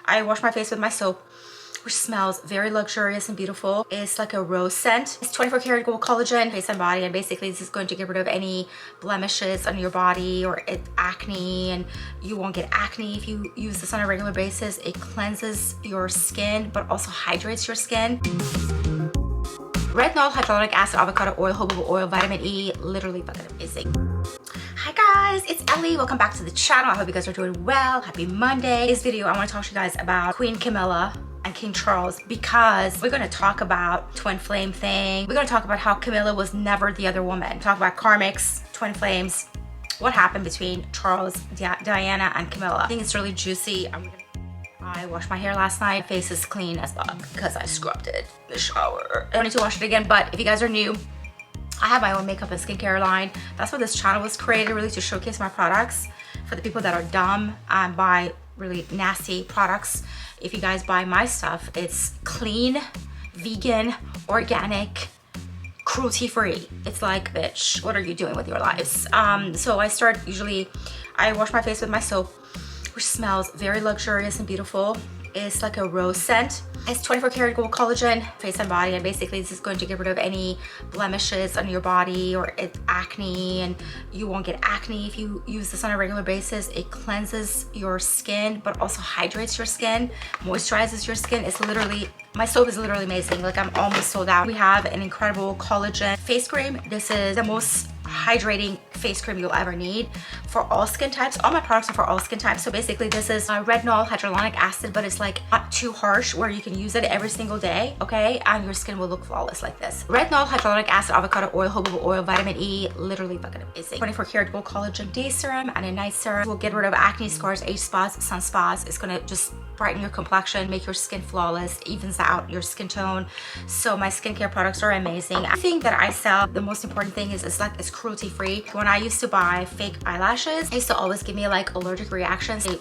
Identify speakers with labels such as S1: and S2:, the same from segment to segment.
S1: I wash my face with my soap, which smells very luxurious and beautiful. It's like a rose scent. It's 24 karat gold collagen, face and body, and basically this is going to get rid of any blemishes on your body or acne, and you won't get acne if you use this on a regular basis. It cleanses your skin, but also hydrates your skin. Retinol, hyaluronic acid, avocado oil, jojoba oil, vitamin E, literally fucking amazing. Hi guys, it's Ellie. Welcome back to the channel. I hope you guys are doing well. Happy Monday. This video, I want to talk to you guys about Queen Camilla and King Charles, because we're going to talk about twin flame thing. We're going to talk about how Camilla was never the other woman. Talk about karmics, twin flames, what happened between Charles, Diana, and Camilla. I think it's really juicy. I washed my hair last night. My face is clean as fuck because I scrubbed it in the shower. I don't need to wash it again, but if you guys are new, I have my own makeup and skincare line. That's what this channel was created, really, to showcase my products for the people that are dumb and buy really nasty products. If you guys buy my stuff, it's clean, vegan, organic, cruelty-free. It's like, bitch, what are you doing with your lives? So I wash my face with my soap, which smells very luxurious and beautiful. It's like a rose scent. It's 24 karat gold collagen, face and body, and basically this is going to get rid of any blemishes on your body or acne, and you won't get acne if you use this on a regular basis. It cleanses your skin, but also hydrates your skin, moisturizes your skin. It's literally, my soap is literally amazing. Like, I'm almost sold out. We have an incredible collagen face cream. This is the most hydrating face cream you'll ever need for all skin types. All my products are for all skin types. So basically this is retinol, hyaluronic acid, but it's like not too harsh where you can use it every single day, okay? And your skin will look flawless like this. Retinol, hyaluronic acid, avocado oil, jojoba oil, vitamin E, literally fucking amazing. 24 karat gold collagen day serum and a night serum will get rid of acne, scars, age spots, sunspots. It's gonna just brighten your complexion, make your skin flawless, evens out your skin tone. So my skincare products are amazing. I think that I sell, the most important thing is it's cruelty free. When I used to buy fake eyelashes, they used to always give me like allergic reactions. I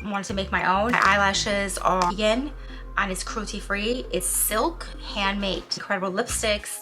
S1: wanted to make my own. My eyelashes are vegan and it's cruelty free. It's silk, handmade, incredible lipsticks.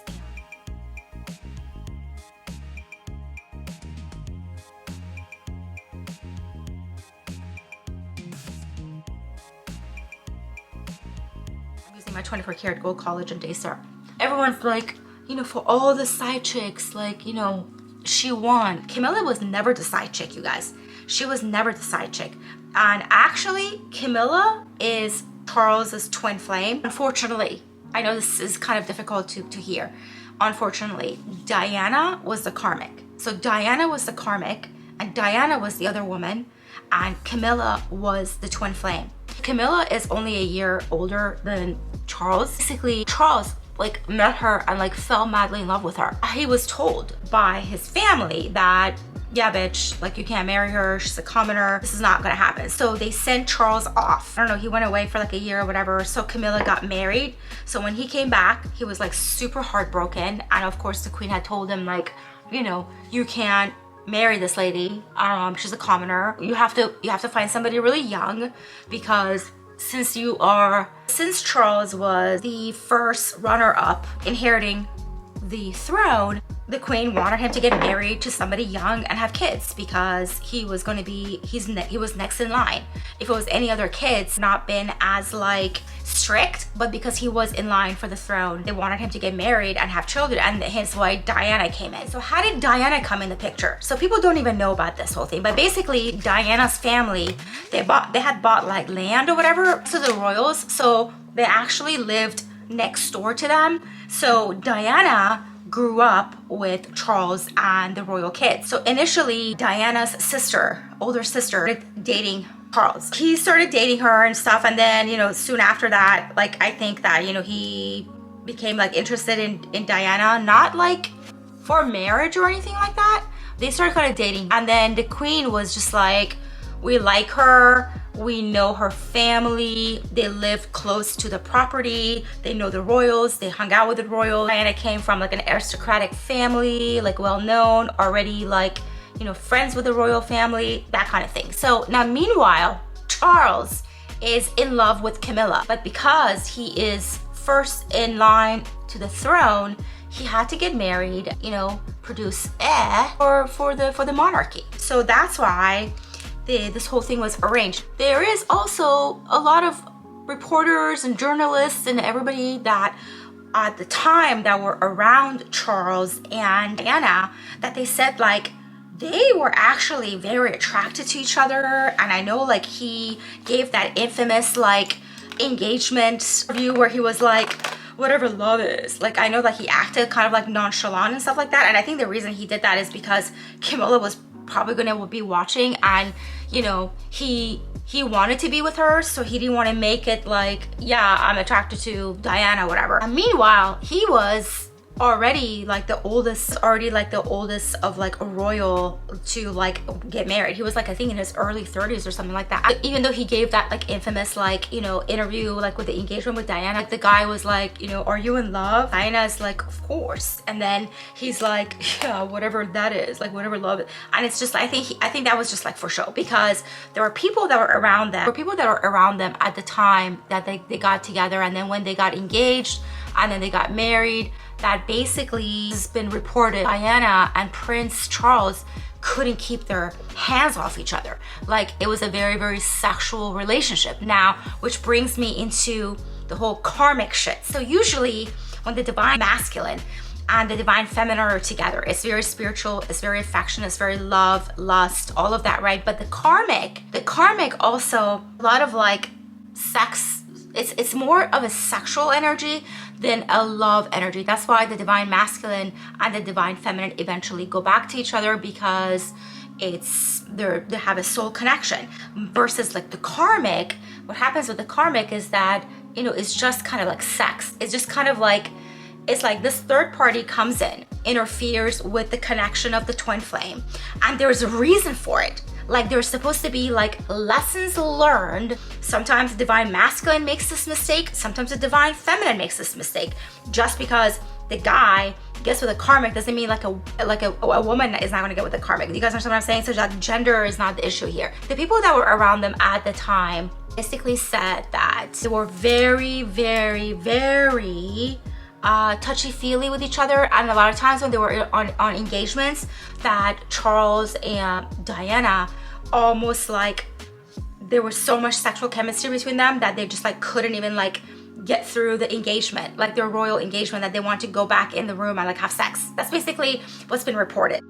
S1: My 24 karat gold collagen day serum. Everyone's like, you know, for all the side chicks, like, you know, she won. Camilla was never the side chick, you guys. She was never the side chick. And actually, Camilla is Charles's twin flame. Unfortunately, I know this is kind of difficult to hear. Unfortunately, Diana was the karmic. So Diana was the karmic and Diana was the other woman, and Camilla was the twin flame. Camilla is only a year older than Charles. Basically, Charles like met her and like fell madly in love with her. He was told by his family that, yeah, bitch, like you can't marry her, she's a commoner, this is not gonna happen. So they sent Charles off. I don't know, he went away for like a year or whatever. So Camilla got married. So when he came back, he was like super heartbroken. And of course the queen had told him, like, you know, you can't marry this lady. She's a commoner. You have to find somebody really young, because since Charles was the first runner-up inheriting the throne, the queen wanted him to get married to somebody young and have kids, because he was going to be, he was next in line. If it was any other kids, not been as like strict, but because he was in line for the throne, they wanted him to get married and have children, and hence why Diana came in. So how did Diana come in the picture? So people don't even know about this whole thing, but basically Diana's family, they had bought like land or whatever to the royals, so they actually lived next door to them. So Diana grew up with Charles and the royal kids. So initially Diana's older sister, started dating Charles. He started dating her and stuff, and then, you know, soon after that, like, I think that, you know, he became like interested in Diana, not like for marriage or anything like that. They started kind of dating, and then the queen was just like, we like her, we know her family, they live close to the property, they know the royals, they hung out with the royals. Diana came from like an aristocratic family, like well known, already like, you know, friends with the royal family, that kind of thing. So now meanwhile, Charles is in love with Camilla, but because he is first in line to the throne, he had to get married, you know, produce heir for the monarchy. So that's why this whole thing was arranged. There is also a lot of reporters and journalists and everybody that at the time that were around Charles and Diana that they said like they were actually very attracted to each other. And I know like he gave that infamous like engagement review where he was like, whatever love is. Like I know that he acted kind of like nonchalant and stuff like that. And I think the reason he did that is because Camilla was probably gonna be watching, and you know, he wanted to be with her, so he didn't want to make it like, yeah, I'm attracted to Diana, whatever. And meanwhile, he was already like the oldest of like a royal to like get married. He was like, I think in his early 30s or something like that. Even though he gave that like infamous like, you know, interview like with the engagement with Diana, the guy was like, you know, are you in love? Diana's like, of course. And then he's like, yeah, whatever that is, like whatever love is. And it's just, I think that was just like for show, because there were people that were around them. At the time that they got together, and then when they got engaged and then they got married, that basically has been reported Diana and Prince Charles couldn't keep their hands off each other. Like it was a very, very sexual relationship. Now, which brings me into the whole karmic shit. So usually when the divine masculine and the divine feminine are together, it's very spiritual, it's very affectionate, it's very love, lust, all of that, right? But the karmic also, a lot of like sex, it's more of a sexual energy than a love energy. That's why the divine masculine and the divine feminine eventually go back to each other, because they have a soul connection. Versus like the karmic, what happens with the karmic is that, you know, it's just kind of like sex. It's just kind of like, it's like this third party comes in, interferes with the connection of the twin flame, and there's a reason for it. Like there's supposed to be like lessons learned. Sometimes the divine masculine makes this mistake, sometimes the divine feminine makes this mistake. Just because the guy gets with a karmic doesn't mean like a woman is not gonna get with a karmic. You guys understand what I'm saying? So like gender is not the issue here. The people that were around them at the time basically said that they were very, very, very touchy-feely with each other, and a lot of times when they were on engagements, that Charles and Diana almost like there was so much sexual chemistry between them that they just like couldn't even like get through the engagement, like their royal engagement, that they want to go back in the room and like have sex. That's basically what's been reported.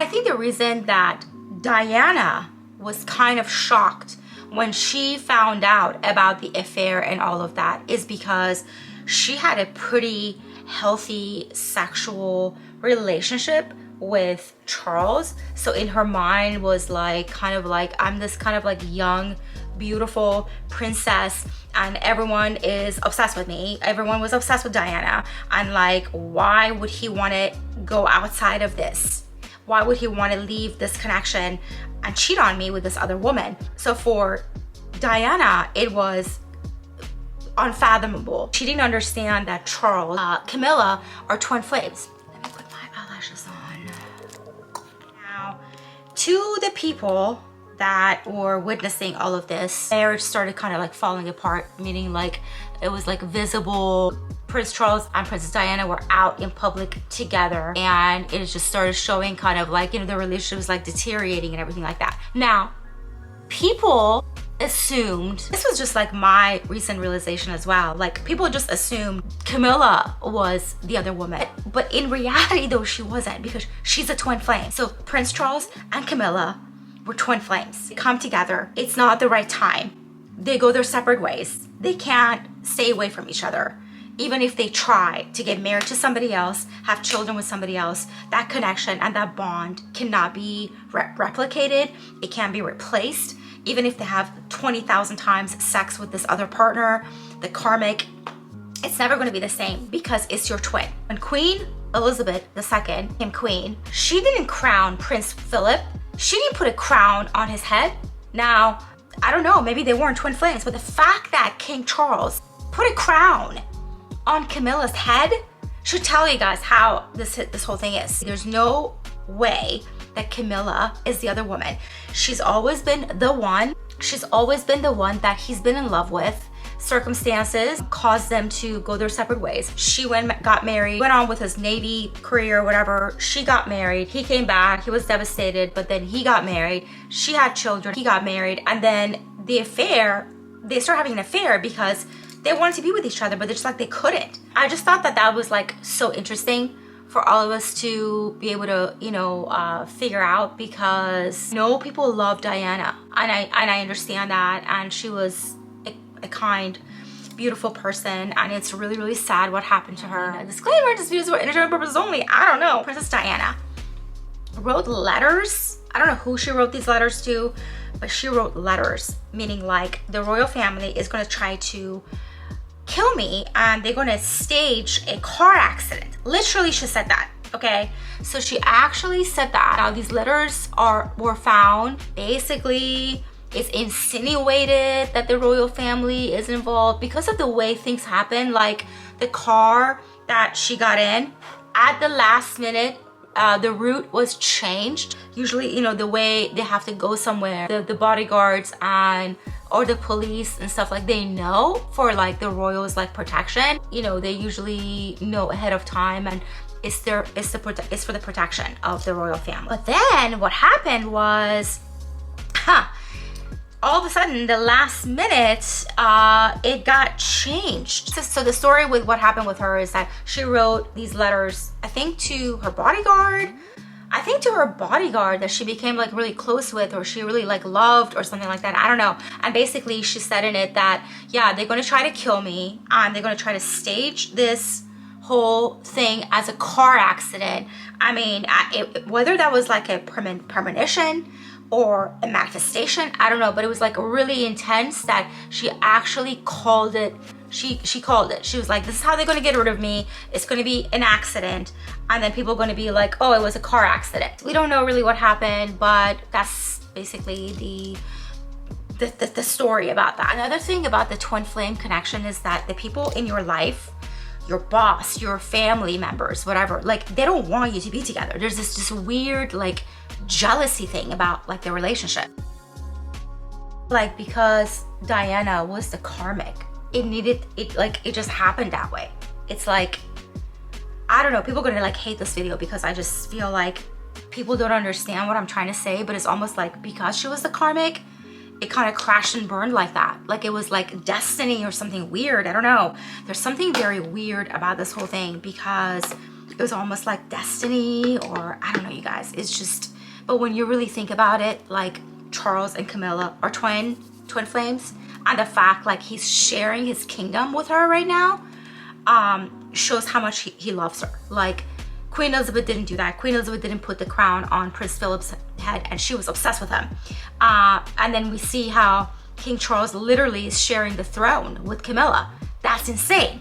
S1: I think the reason that Diana was kind of shocked when she found out about the affair and all of that is because she had a pretty healthy sexual relationship with Charles. So in her mind was like, kind of like, I'm this kind of like young, beautiful princess, and everyone is obsessed with me. Everyone was obsessed with Diana. And like, why would he want to go outside of this? Why would he want to leave this connection and cheat on me with this other woman? So for Diana, it was unfathomable. She didn't understand that Charles, Camilla are twin flames. Let me put my eyelashes on. Now, to the people that were witnessing all of this, marriage started kind of like falling apart, meaning like it was like visible. Prince Charles and Princess Diana were out in public together, and it just started showing kind of like, you know, the relationship was like deteriorating and everything like that. Now, people assumed, this was just like my recent realization as well, like people just assumed Camilla was the other woman, but in reality though, she wasn't, because she's a twin flame. So Prince Charles and Camilla were twin flames. They come together, it's not the right time, they go their separate ways, they can't stay away from each other. Even if they try to get married to somebody else, have children with somebody else, that connection and that bond cannot be replicated, it can't be replaced. Even if they have 20,000 times sex with this other partner, the karmic, it's never going to be the same, because it's your twin. When Queen Elizabeth II became queen, she didn't crown Prince Philip. She didn't put a crown on his head. Now, I don't know, maybe they weren't twin flames, but the fact that King Charles put a crown on Camilla's head should tell you guys how this whole thing is. There's no way that Camilla is the other woman. She's always been the one. She's always been the one that he's been in love with circumstances caused them to go their separate ways. She got married, went on with his Navy career, whatever. She got married. He came back. He was devastated, but then he got married. She had children. He got married. And then the affair, they started having an affair because they wanted to be with each other, but they're just like, they couldn't. I just thought that that was like so interesting for all of us to be able to, you know, figure out, because people love Diana, and I understand that, and she was a kind, beautiful person, and it's really, really sad what happened to her. Disclaimer: this video is for entertainment purposes only. I don't know. Princess Diana wrote letters. I don't know who she wrote these letters to, but she wrote letters, meaning like the royal family is going to try to kill me and they're going to stage a car accident. Literally, she said that. Okay, so she actually said that. Now these letters were found. Basically, it's insinuated that the royal family is involved because of the way things happen. Like the car that she got in, at the last minute, the route was changed. Usually, the way they have to go somewhere, the bodyguards or the police and stuff, like they know for like the royals, like protection, they usually know ahead of time, and it's for the protection of the royal family. But then what happened was, all of a sudden, the last minute, it got changed. So the story with what happened with her is that she wrote these letters, I think to her bodyguard, that she became like really close with, or she really like loved, or something like that. I don't know. And basically she said in it that, yeah, they're going to try to kill me, and they're going to try to stage this whole thing as a car accident. I mean, whether that was like a premonition or a manifestation, I don't know, but it was like really intense that she actually called it. She called it. She was like, this is how they're going to get rid of me. It's going to be an accident. And then people are going to be like, oh, it was a car accident. We don't know really what happened, but that's basically the story about that. Another thing about the twin flame connection is that the people in your life, your boss, your family members, whatever, like they don't want you to be together. There's this weird like jealousy thing about like the relationship. Like because Diana was the karmic, it just happened that way. It's like, I don't know, people are gonna like hate this video because I just feel like people don't understand what I'm trying to say, but it's almost like because she was the karmic, it kind of crashed and burned like that. Like it was like destiny or something weird. I don't know. There's something very weird about this whole thing because it was almost like destiny, or I don't know, you guys. It's just, but when you really think about it, like Charles and Camilla are twin flames, and the fact like he's sharing his kingdom with her right now shows how much he loves her. Like Queen Elizabeth didn't do that. Queen Elizabeth didn't put the crown on Prince Philip's head, and she was obsessed with him. And then we see how King Charles literally is sharing the throne with Camilla. That's insane.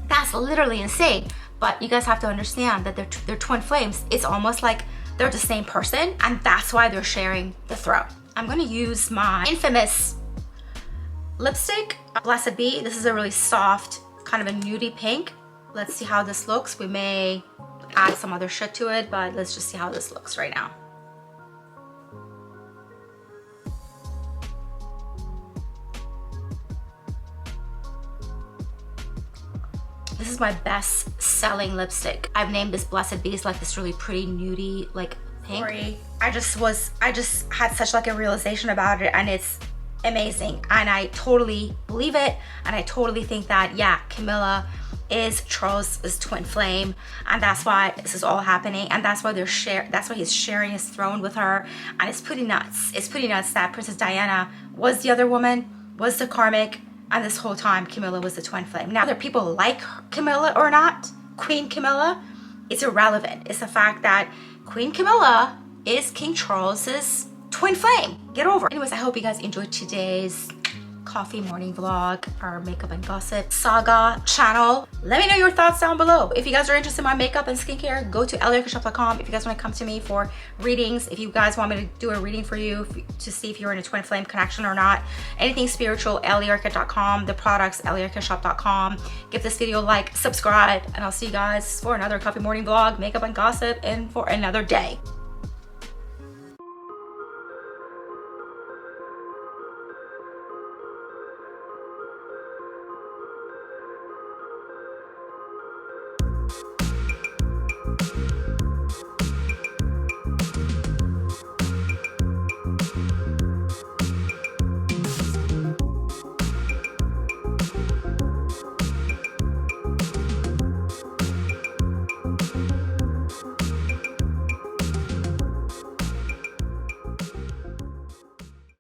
S1: That's literally insane. But you guys have to understand that they're twin flames. It's almost like they're the same person, and that's why they're sharing the throne. I'm gonna use my infamous lipstick, Blessed Be. This is a really soft, kind of a nudie pink. Let's see how this looks. We may add some other shit to it, but let's just see how this looks right now. This is my best selling lipstick. I've named this Blessed Be. It's like this really pretty nudie like pink. I just had such like a realization about it, and it's amazing, and I totally believe it, and I totally think that, yeah, Camilla is Charles's twin flame, and that's why this is all happening, and that's why that's why he's sharing his throne with her. And it's pretty nuts. It's pretty nuts that Princess Diana was the other woman, was the karmic, and this whole time Camilla was the twin flame. Now, whether people like Camilla or not, Queen Camilla, it's irrelevant. It's the fact that Queen Camilla is King Charles's twin flame. Get over it. Anyways, I hope you guys enjoyed today's coffee morning vlog, our makeup and gossip saga channel. Let me know your thoughts down below. If you guys are interested in my makeup and skincare, go to eliarkashop.com. If you guys want to come to me for readings, if you guys want me to do a reading for you to see if you're in a twin flame connection or not, anything spiritual, eliarka.com. The products, eliarkashop.com. Give this video a like, subscribe, and I'll see you guys for another coffee morning vlog, makeup and gossip, and for another day.